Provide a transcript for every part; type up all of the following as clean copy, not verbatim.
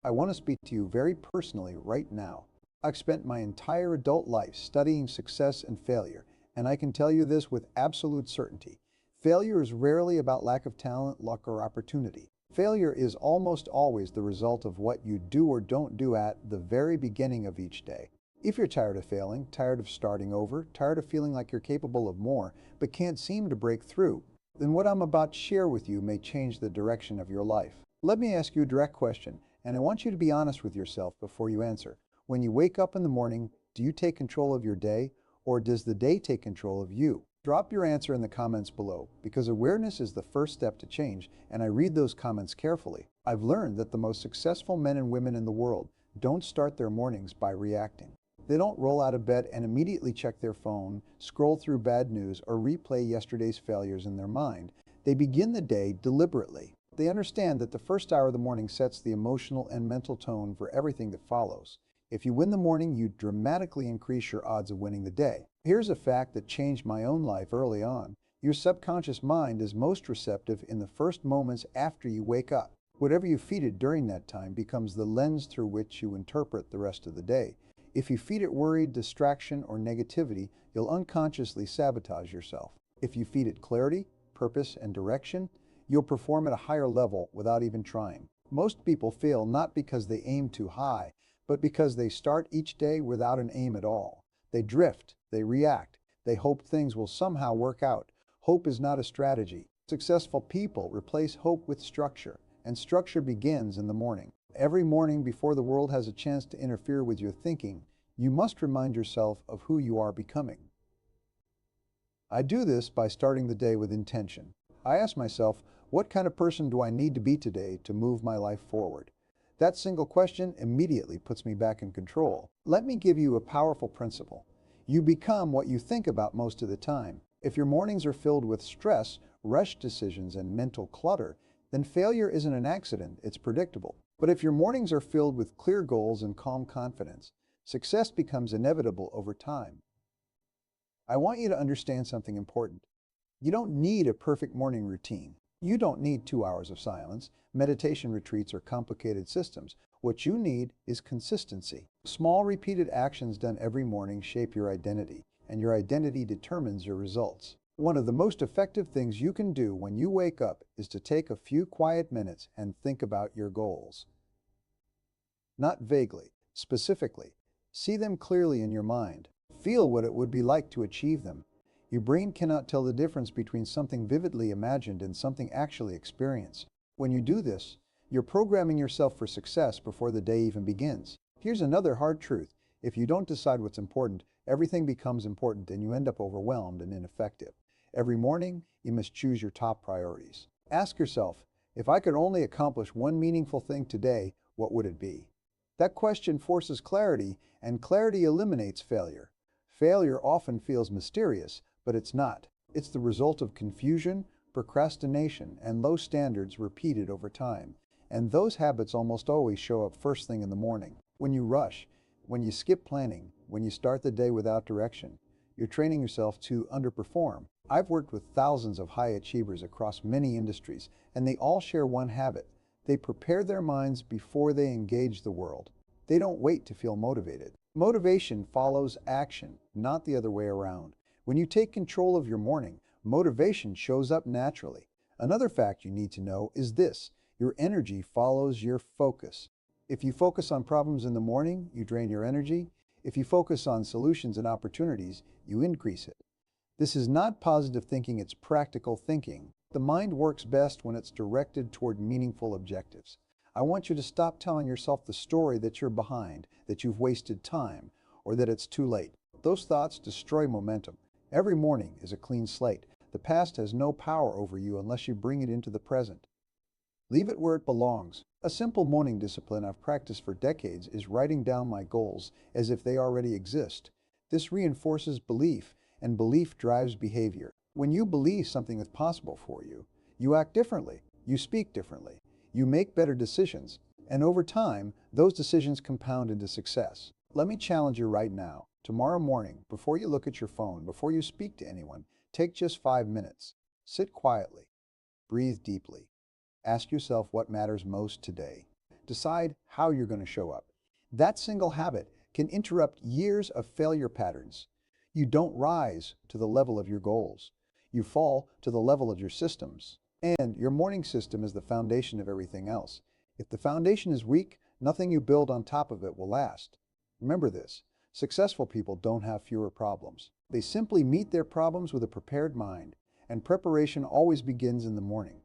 I want to speak to you very personally right now. I've spent my entire adult life studying success and failure, and I can tell you this with absolute certainty. Failure is rarely about lack of talent, luck, or opportunity. Failure is almost always the result of what you do or don't do at the very beginning of each day. If you're tired of failing, tired of starting over, tired of feeling like you're capable of more, but can't seem to break through, then what I'm about to share with you may change the direction of your life. Let me ask you a direct question, and I want you to be honest with yourself before you answer. When you wake up in the morning, do you take control of your day, or does the day take control of you? Drop your answer in the comments below, because awareness is the first step to change, and I read those comments carefully. I've learned that the most successful men and women in the world don't start their mornings by reacting. They don't roll out of bed and immediately check their phone, scroll through bad news, or replay yesterday's failures in their mind. They begin the day deliberately. They understand that the first hour of the morning sets the emotional and mental tone for everything that follows. If you win the morning, you dramatically increase your odds of winning the day. Here's a fact that changed my own life early on. Your subconscious mind is most receptive in the first moments after you wake up. Whatever you feed it during that time becomes the lens through which you interpret the rest of the day. If you feed it worry, distraction, or negativity, you'll unconsciously sabotage yourself. If you feed it clarity, purpose, and direction, you'll perform at a higher level without even trying. Most people fail not because they aim too high, but because they start each day without an aim at all. They drift, they react, they hope things will somehow work out. Hope is not a strategy. Successful people replace hope with structure, and structure begins in the morning. Every morning before the world has a chance to interfere with your thinking, you must remind yourself of who you are becoming. I do this by starting the day with intention. I ask myself, what kind of person do I need to be today to move my life forward? That single question immediately puts me back in control. Let me give you a powerful principle. You become what you think about most of the time. If your mornings are filled with stress, rushed decisions, and mental clutter, then failure isn't an accident, it's predictable. But if your mornings are filled with clear goals and calm confidence, success becomes inevitable over time. I want you to understand something important. You don't need a perfect morning routine. You don't need 2 hours of silence, meditation retreats, or complicated systems. What you need is consistency. Small repeated actions done every morning shape your identity, and your identity determines your results. One of the most effective things you can do when you wake up is to take a few quiet minutes and think about your goals. Not vaguely, specifically. See them clearly in your mind. Feel what it would be like to achieve them. Your brain cannot tell the difference between something vividly imagined and something actually experienced. When you do this, you're programming yourself for success before the day even begins. Here's another hard truth. If you don't decide what's important, everything becomes important and you end up overwhelmed and ineffective. Every morning, you must choose your top priorities. Ask yourself, if I could only accomplish one meaningful thing today, what would it be? That question forces clarity, and clarity eliminates failure. Failure often feels mysterious, but it's not. It's the result of confusion, procrastination, and low standards repeated over time. And those habits almost always show up first thing in the morning. When you rush, when you skip planning, when you start the day without direction, you're training yourself to underperform. I've worked with thousands of high achievers across many industries, and they all share one habit. They prepare their minds before they engage the world. They don't wait to feel motivated. Motivation follows action, not the other way around. When you take control of your morning, motivation shows up naturally. Another fact you need to know is this: your energy follows your focus. If you focus on problems in the morning, you drain your energy. If you focus on solutions and opportunities, you increase it. This is not positive thinking, it's practical thinking. The mind works best when it's directed toward meaningful objectives. I want you to stop telling yourself the story that you're behind, that you've wasted time, or that it's too late. Those thoughts destroy momentum. Every morning is a clean slate. The past has no power over you unless you bring it into the present. Leave it where it belongs. A simple morning discipline I've practiced for decades is writing down my goals as if they already exist. This reinforces belief, and belief drives behavior. When you believe something is possible for you, you act differently, you speak differently, you make better decisions, and over time, those decisions compound into success. Let me challenge you right now. Tomorrow morning, before you look at your phone, before you speak to anyone, take just 5 minutes. Sit quietly. Breathe deeply. Ask yourself what matters most today. Decide how you're going to show up. That single habit can interrupt years of failure patterns. You don't rise to the level of your goals. You fall to the level of your systems. And your morning system is the foundation of everything else. If the foundation is weak, nothing you build on top of it will last. Remember this, successful people don't have fewer problems. They simply meet their problems with a prepared mind, and preparation always begins in the morning.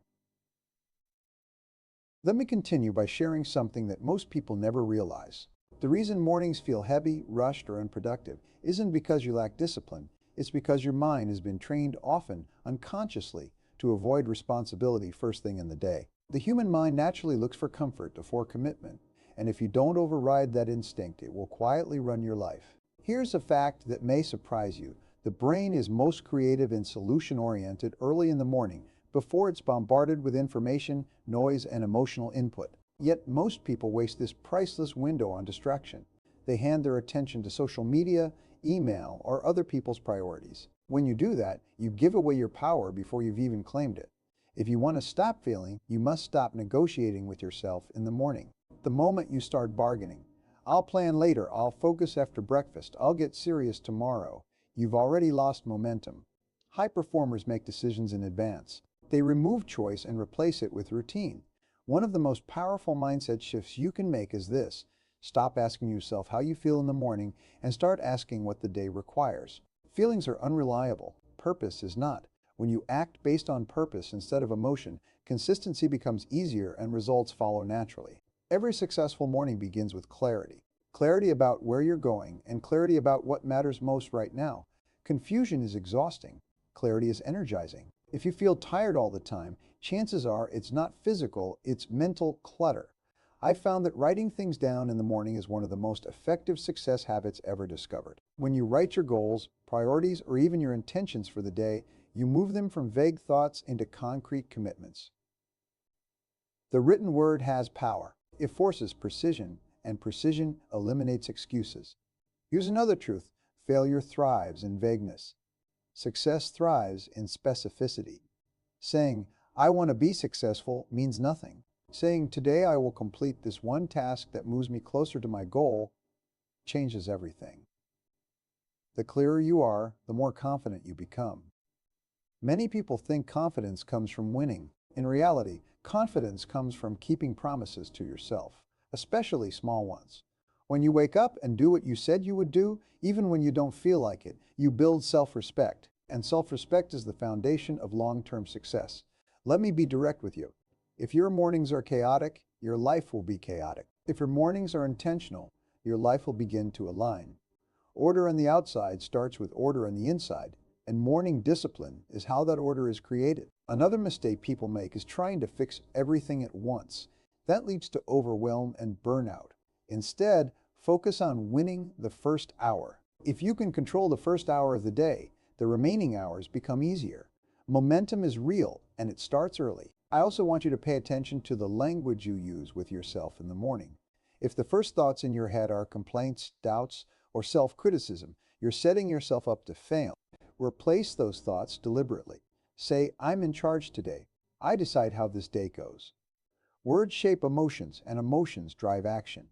Let me continue by sharing something that most people never realize. The reason mornings feel heavy, rushed, or unproductive isn't because you lack discipline. It's because your mind has been trained, often unconsciously, to avoid responsibility first thing in the day. The human mind naturally looks for comfort before commitment, and if you don't override that instinct, it will quietly run your life. Here's a fact that may surprise you. The brain is most creative and solution-oriented early in the morning, before it's bombarded with information, noise, and emotional input. Yet most people waste this priceless window on distraction. They hand their attention to social media, email, or other people's priorities. When you do that, you give away your power before you've even claimed it. If you want to stop failing, you must stop negotiating with yourself in the morning. The moment you start bargaining, I'll plan later, I'll focus after breakfast, I'll get serious tomorrow, you've already lost momentum. High performers make decisions in advance. They remove choice and replace it with routine. One of the most powerful mindset shifts you can make is this. Stop asking yourself how you feel in the morning and start asking what the day requires. Feelings are unreliable. Purpose is not. When you act based on purpose instead of emotion, consistency becomes easier and results follow naturally. Every successful morning begins with clarity. Clarity about where you're going and clarity about what matters most right now. Confusion is exhausting. Clarity is energizing. If you feel tired all the time, chances are it's not physical, it's mental clutter. I found that writing things down in the morning is one of the most effective success habits ever discovered. When you write your goals, priorities, or even your intentions for the day, you move them from vague thoughts into concrete commitments. The written word has power. It forces precision, and precision eliminates excuses. Here's another truth. Failure thrives in vagueness. Success thrives in specificity. Saying, I want to be successful means nothing. Saying, today I will complete this one task that moves me closer to my goal, changes everything. The clearer you are, the more confident you become. Many people think confidence comes from winning. In reality, confidence comes from keeping promises to yourself, especially small ones. When you wake up and do what you said you would do, even when you don't feel like it, you build self-respect. And self-respect is the foundation of long-term success. Let me be direct with you. If your mornings are chaotic, your life will be chaotic. If your mornings are intentional, your life will begin to align. Order on the outside starts with order on the inside, and morning discipline is how that order is created. Another mistake people make is trying to fix everything at once. That leads to overwhelm and burnout. Instead, focus on winning the first hour. If you can control the first hour of the day, the remaining hours become easier. Momentum is real, and it starts early. I also want you to pay attention to the language you use with yourself in the morning. If the first thoughts in your head are complaints, doubts, or self-criticism, you're setting yourself up to fail. Replace those thoughts deliberately. Say, I'm in charge today. I decide how this day goes. Words shape emotions, and emotions drive action.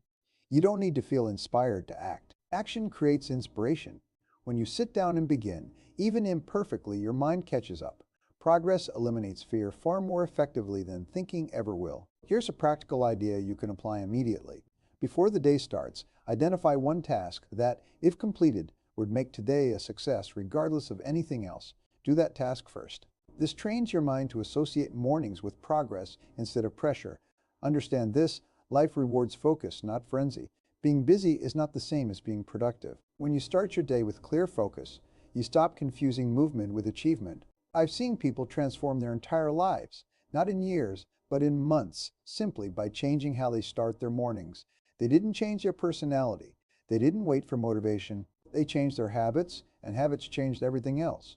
You don't need to feel inspired to act. Action creates inspiration. When you sit down and begin, even imperfectly, your mind catches up. Progress eliminates fear far more effectively than thinking ever will. Here's a practical idea you can apply immediately. Before the day starts, identify one task that, if completed, would make today a success regardless of anything else. Do that task first. This trains your mind to associate mornings with progress instead of pressure. Understand this, life rewards focus, not frenzy. Being busy is not the same as being productive. When you start your day with clear focus, you stop confusing movement with achievement. I've seen people transform their entire lives, not in years, but in months, simply by changing how they start their mornings. They didn't change their personality. They didn't wait for motivation. They changed their habits, and habits changed everything else.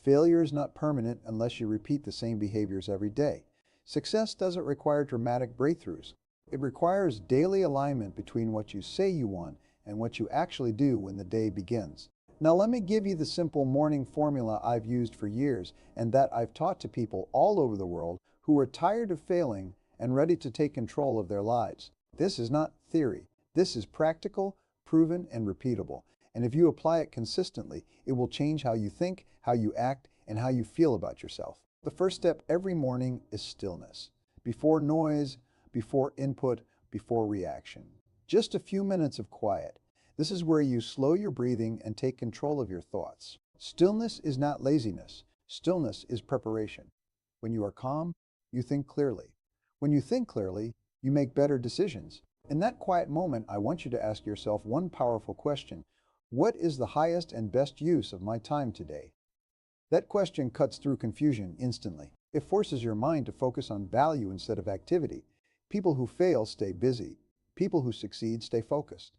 Failure is not permanent unless you repeat the same behaviors every day. Success doesn't require dramatic breakthroughs. It requires daily alignment between what you say you want and what you actually do when the day begins. Now let me give you the simple morning formula I've used for years and that I've taught to people all over the world who are tired of failing and ready to take control of their lives. This is not theory. This is practical, proven, and repeatable. And if you apply it consistently, it will change how you think, how you act, and how you feel about yourself. The first step every morning is stillness. Before noise, before input, before reaction. Just a few minutes of quiet. This is where you slow your breathing and take control of your thoughts. Stillness is not laziness. Stillness is preparation. When you are calm, you think clearly. When you think clearly, you make better decisions. In that quiet moment, I want you to ask yourself one powerful question. What is the highest and best use of my time today? That question cuts through confusion instantly. It forces your mind to focus on value instead of activity. People who fail stay busy. People who succeed stay focused.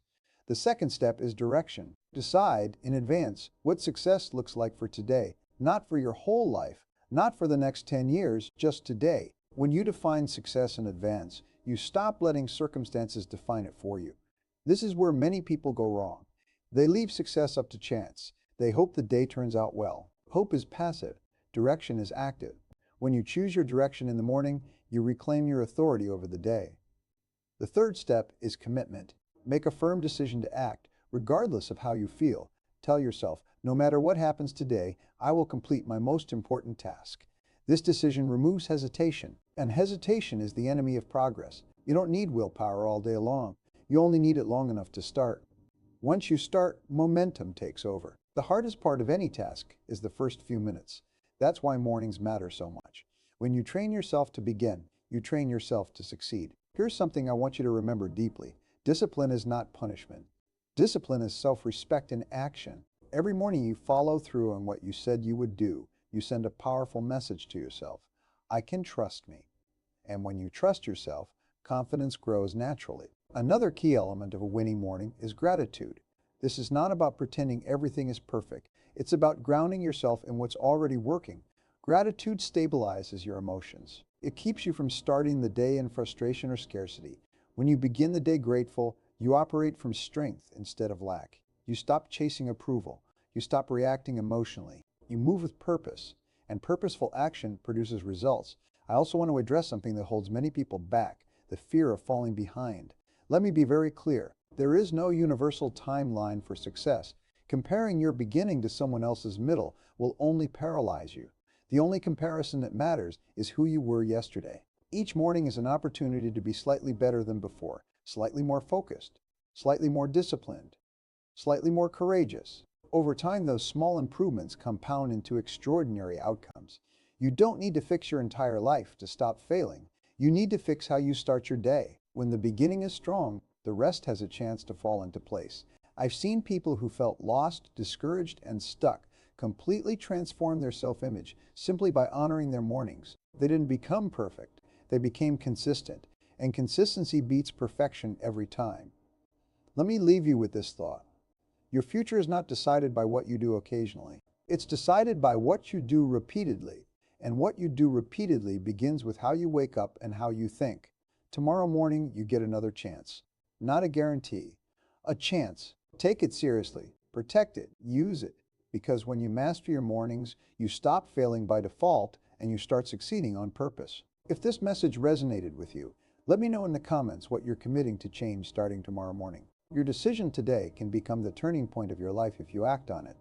The second step is direction. Decide in advance what success looks like for today, not for your whole life, not for the next 10 years, just today. When you define success in advance, you stop letting circumstances define it for you. This is where many people go wrong. They leave success up to chance. They hope the day turns out well. Hope is passive. Direction is active. When you choose your direction in the morning, you reclaim your authority over the day. The third step is commitment. Make a firm decision to act, regardless of how you feel. Tell yourself, no matter what happens today, I will complete my most important task. This decision removes hesitation, and hesitation is the enemy of progress. You don't need willpower all day long. You only need it long enough to start. Once you start, momentum takes over. The hardest part of any task is the first few minutes. That's why mornings matter so much. When you train yourself to begin, you train yourself to succeed. Here's something I want you to remember deeply. Discipline is not punishment. Discipline is self-respect in action. Every morning you follow through on what you said you would do. You send a powerful message to yourself. I can trust me. And when you trust yourself, confidence grows naturally. Another key element of a winning morning is gratitude. This is not about pretending everything is perfect. It's about grounding yourself in what's already working. Gratitude stabilizes your emotions. It keeps you from starting the day in frustration or scarcity. When you begin the day grateful, you operate from strength instead of lack. You stop chasing approval. You stop reacting emotionally. You move with purpose, and purposeful action produces results. I also want to address something that holds many people back, the fear of falling behind. Let me be very clear. There is no universal timeline for success. Comparing your beginning to someone else's middle will only paralyze you. The only comparison that matters is who you were yesterday. Each morning is an opportunity to be slightly better than before, slightly more focused, slightly more disciplined, slightly more courageous. Over time, those small improvements compound into extraordinary outcomes. You don't need to fix your entire life to stop failing. You need to fix how you start your day. When the beginning is strong, the rest has a chance to fall into place. I've seen people who felt lost, discouraged, and stuck completely transform their self-image simply by honoring their mornings. They didn't become perfect. They became consistent. And consistency beats perfection every time. Let me leave you with this thought. Your future is not decided by what you do occasionally. It's decided by what you do repeatedly. And what you do repeatedly begins with how you wake up and how you think. Tomorrow morning, you get another chance. Not a guarantee. A chance. Take it seriously. Protect it. Use it. Because when you master your mornings, you stop failing by default and you start succeeding on purpose. If this message resonated with you, let me know in the comments what you're committing to change starting tomorrow morning. Your decision today can become the turning point of your life if you act on it.